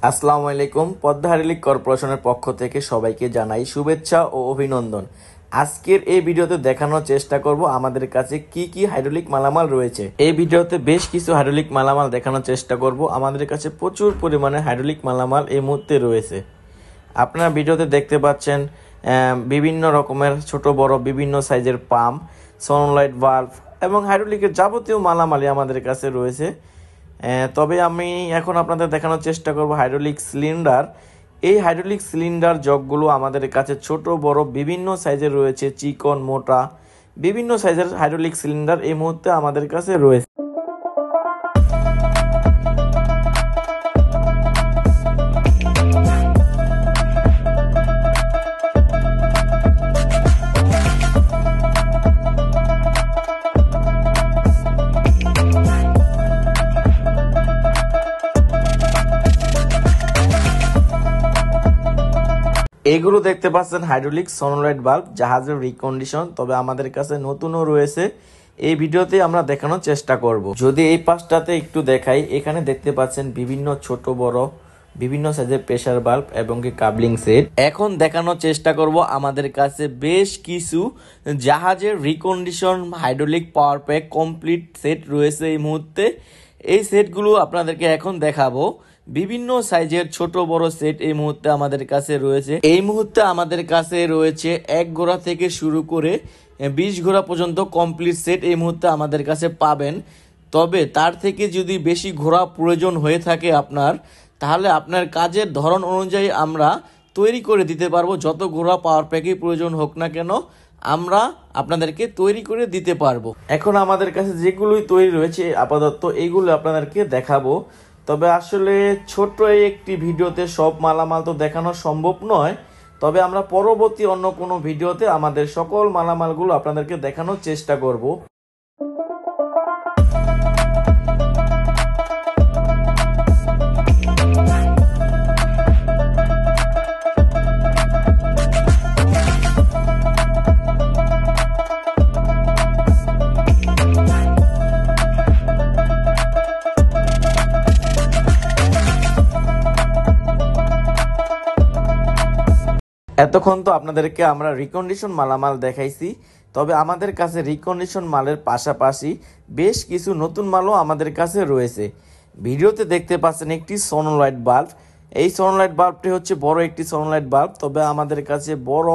আসসালামু আলাইকুম। পদ্মা হাইড্রোলিক কর্পোরেশনের পক্ষ থেকে সবাইকে জানাই শুভেচ্ছা ও অভিনন্দন। আজকের এই ভিডিওতে দেখানোর চেষ্টা করব আমাদের কাছে কি কি হাইড্রোলিক মালামাল রয়েছে। এই ভিডিওতে বেশ কিছু হাইড্রোলিক মালামাল দেখানোর চেষ্টা করব। আমাদের কাছে প্রচুর পরিমাণে হাইড্রোলিক মালামাল এই মুহূর্তে রয়েছে। আপনারা ভিডিওতে দেখতে পাচ্ছেন বিভিন্ন রকমের ছোট বড় বিভিন্ন সাইজের পাম্প, সনোলাইট ভালভ এবং হাইড্রোলিকের যাবতীয় মালামালই আমাদের কাছে রয়েছে। তবে আমি এখন আপনাদের দেখানোর চেষ্টা করব হাইড্রোলিক সিলিন্ডার। এই হাইড্রোলিক সিলিন্ডার জগগুলো আমাদের কাছে ছোট বড় বিভিন্ন সাইজের রয়েছে, চিকন মোটা বিভিন্ন সাইজের হাইড্রোলিক সিলিন্ডার এই মুহূর্তে আমাদের কাছে রয়েছে। এগুলো দেখতে পাচ্ছেন হাইড্রোলিক সনোলাইট বাল্ব, জাহাজের রিকন্ডিশন। তবে আমাদের কাছে নতুনও রয়েছে, এই ভিডিওতে আমরা দেখানোর চেষ্টা করব। যদি এই পাশটাতে একটু দেখাই, এখানে দেখতে পাচ্ছেন বিভিন্ন ছোট বড় বিভিন্ন সাইজের প্রেসার বাল্ব এবং কি কাবলিং সেট। এখন দেখানোর চেষ্টা করব আমাদের কাছে বেশ কিছু জাহাজের recondition hydraulic power pack complete set রয়েছে এই মুহূর্তে। এই সেটগুলো আপনাদেরকে এখন দেখাবো। বিভিন্ন সাইজের ছোট বড় সেট এই মুহূর্তে আমাদের কাছে রয়েছে। এই মুহূর্তে আমাদের কাছে রয়েছে 1 ঘোড়া থেকে শুরু করে 20 ঘোড়া পর্যন্ত কমপ্লিট সেট এই মুহূর্তে আমাদের কাছে পাবেন। তবে তার থেকে যদি বেশি ঘোড়া প্রয়োজন হয়ে থাকে আপনার, তাহলে আপনার কাজের ধরন অনুযায়ী আমরা তৈরি করে দিতে পারবো। যত ঘোড়া পাওয়ার প্যাকই প্রয়োজন হোক না কেন, আমরা আপনাদেরকে তৈরি করে দিতে পারবো। এখন আমাদের কাছে যেগুলোই তৈরি রয়েছে আপাতত এইগুলো আপনাদেরকে দেখাবো। তবে আসলে ছোট্ট একটি ভিডিওতে সব মালামাল তো দেখানো সম্ভব নয়। তবে আমরা পরবর্তী অন্য কোনো ভিডিওতে আমাদের সকল মালামালগুলো আপনাদেরকে দেখানোর চেষ্টা করব। এতক্ষণ তো আপনাদেরকে আমরা রিকন্ডিশন মালামাল দেখাইছি। তবে আমাদের কাছে রিকন্ডিশন মালের পাশাপাশি বেশ কিছু নতুন মালও আমাদের কাছে রয়েছে। ভিডিওতে দেখতে পাচ্ছেন একটি সনোলাইট বাল্ব। এই সনোলাইট বাল্বটি হচ্ছে বড় একটি সনোলাইট বাল্ব। তবে আমাদের কাছে বড়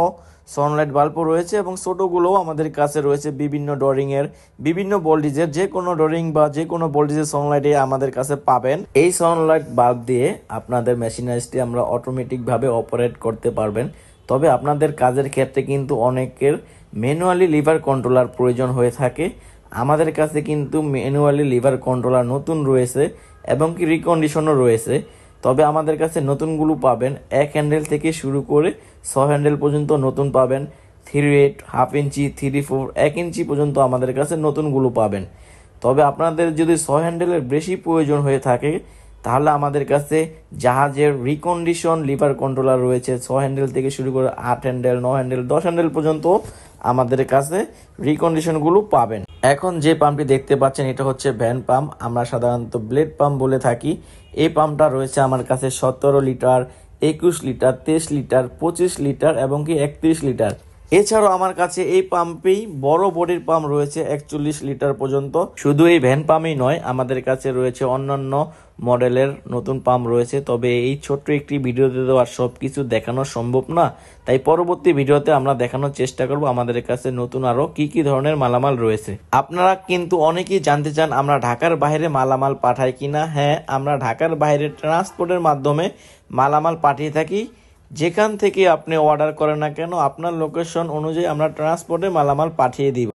সনোলাইট বাল্বও রয়েছে এবং ছোটোগুলোও আমাদের কাছে রয়েছে। বিভিন্ন ডোরিংয়ের বিভিন্ন ভোল্টেজের যে কোনো ডোরিং বা যে কোনো ভোল্টেজের সনোলাইটে আমাদের কাছে পাবেন। এই সনোলাইট বাল্ব দিয়ে আপনাদের মেশিনারিজটি আমরা অটোমেটিকভাবে অপারেট করতে পারবেন। তবে আপনাদের কাজের ক্ষেত্রে কিন্তু অনেকের ম্যানুয়ালি লিভার কন্ট্রোলার প্রয়োজন হয়ে থাকে। আমাদের কাছে কিন্তু ম্যানুয়ালি লিভার কন্ট্রোলার নতুন রয়েছে এবং কি রিকন্ডিশনও রয়েছে। তবে আমাদের কাছে নতুনগুলো পাবেন 1 হ্যান্ডেল থেকে শুরু করে 6 হ্যান্ডেল পর্যন্ত নতুন পাবেন। 3/8, হাফ ইঞ্চি, 3/4, 1 ইঞ্চি পর্যন্ত আমাদের কাছে নতুনগুলো পাবেন। তবে আপনাদের যদি 6 হ্যান্ডেলের বেশি প্রয়োজন হয়ে থাকে, তাহলে আমাদের কাছে জাহাজের রিকন্ডিশন লিভার কন্ট্রোলার রয়েছে। 6 হ্যান্ডেল থেকে শুরু করে 8 হ্যান্ডেল, 9 হ্যান্ডেল, 10 হ্যান্ডেল পর্যন্ত আমাদের কাছে রিকন্ডিশনগুলো পাবেন। এখন যে পাম্পটি দেখতে পাচ্ছেন এটা হচ্ছে ভ্যান পাম্প, আমরা সাধারণত ব্লেড পাম্প বলে থাকি। এই পাম্পটা রয়েছে আমার কাছে 17 লিটার, 21 লিটার, 23 লিটার, 25 লিটার এবং কি 31 লিটার। এছাড়াও আমার কাছে এই পাম্পেই বড় বডির পাম্প রয়েছে 41 লিটার পর্যন্ত। শুধু এই ভ্যান পাম্পই নয়, আমাদের কাছে রয়েছে অন্যান্য মডেলের নতুন পাম্প রয়েছে। তবে এই ছোট্ট একটি ভিডিওতে তো আর সব কিছু দেখানো সম্ভব না, তাই পরবর্তী ভিডিওতে আমরা দেখানোর চেষ্টা করব আমাদের কাছে নতুন আরো কি কি ধরনের মালামাল রয়েছে। আপনারা কিন্তু অনেকেই জানতে চান আমরা ঢাকার বাইরে মালামাল পাঠাই কিনা। হ্যাঁ, আমরা ঢাকার বাইরে ট্রান্সপোর্টের মাধ্যমে মালামাল পাঠিয়ে থাকি। যেখান থেকে আপনি অর্ডার করেন না কেন, আপনার লোকেশন অনুযায়ী আমরা ট্রান্সপোর্টে মালামাল পাঠিয়ে দিব।